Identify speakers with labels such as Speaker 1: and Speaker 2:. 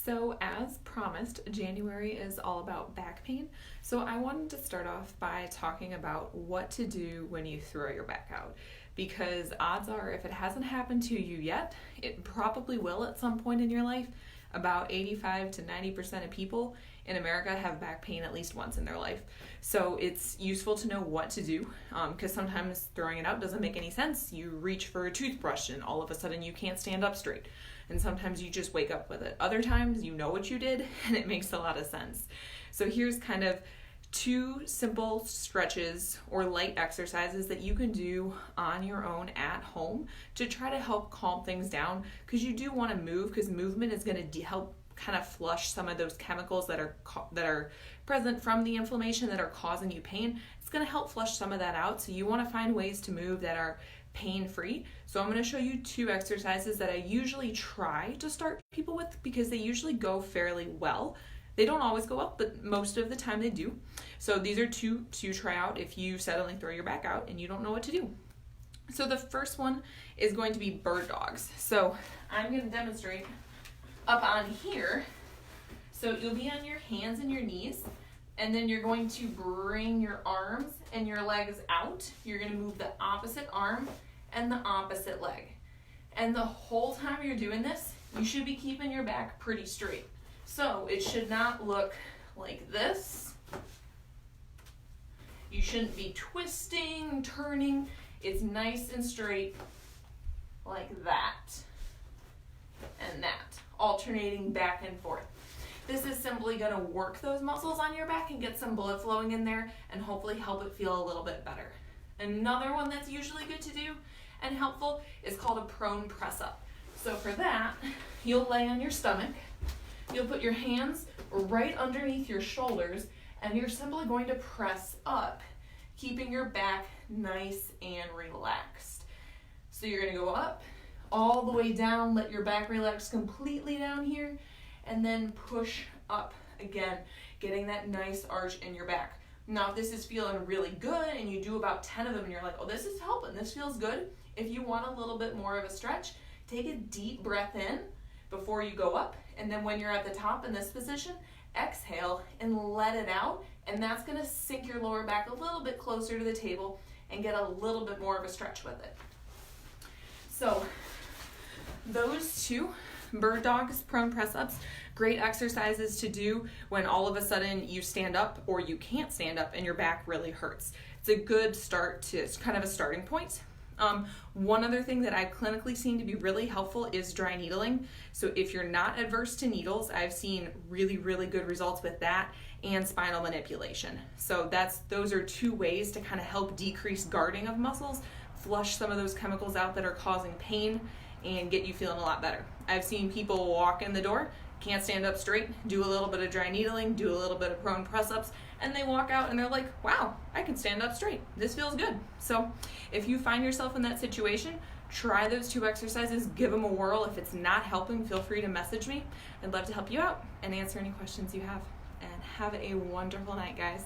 Speaker 1: So, as promised, January is all about back pain. So, I wanted to start off by talking about what to do when you throw your back out. Because odds are, if it hasn't happened to you yet, it probably will at some point in your life. About 85 to 90% of people in America have back pain at least once in their life. So it's useful to know what to do because sometimes throwing it out doesn't make any sense. You reach for a toothbrush and all of a sudden you can't stand up straight. And sometimes you just wake up with it. Other times you know what you did and it makes a lot of sense. So here's kind of two simple stretches or light exercises that you can do on your own at home to try to help calm things down, because you do want to move, because movement is going to help kind of flush some of those chemicals that are present from the inflammation that are causing you pain. It's going to help flush some of that out. So you want to find ways to move that are pain-free. So I'm going to show you two exercises that I usually try to start people with because they usually go fairly well. They don't always go well, but most of the time they do. So these are two to try out if you suddenly throw your back out and you don't know what to do. So the first one is going to be bird dogs. So I'm going to demonstrate up on here. So you'll be on your hands and your knees, and then you're going to bring your arms and your legs out. You're going to move the opposite arm and the opposite leg. And the whole time you're doing this, you should be keeping your back pretty straight. So it should not look like this. You shouldn't be twisting, turning. It's nice and straight like that and that, alternating back and forth. This is simply going to work those muscles on your back and get some blood flowing in there and hopefully help it feel a little bit better. Another one that's usually good to do and helpful is called a prone press up. So for that, you'll lay on your stomach. You'll put your hands right underneath your shoulders and you're simply going to press up, keeping your back nice and relaxed. So you're going to go up, all the way down, let your back relax completely down here, and then push up again, getting that nice arch in your back. Now, if this is feeling really good and you do about 10 of them and you're like, oh, this is helping, this feels good. If you want a little bit more of a stretch, take a deep breath in before you go up. And then when you're at the top in this position, exhale and let it out. And that's going to sink your lower back a little bit closer to the table and get a little bit more of a stretch with it. So those two, bird dogs, prone press ups, great exercises to do when all of a sudden you stand up or you can't stand up and your back really hurts. It's a good start to, it's kind of a starting point. One other thing that I've clinically seen to be really helpful is dry needling. So if you're not adverse to needles, I've seen really, really good results with that and spinal manipulation. So those are two ways to kind of help decrease guarding of muscles, flush some of those chemicals out that are causing pain, and get you feeling a lot better. I've seen people walk in the door, can't stand up straight, do a little bit of dry needling, do a little bit of prone press-ups, and they walk out and they're like, wow, I can stand up straight. This feels good. So if you find yourself in that situation, try those two exercises, give them a whirl. If it's not helping, feel free to message me. I'd love to help you out and answer any questions you have. And have a wonderful night, guys.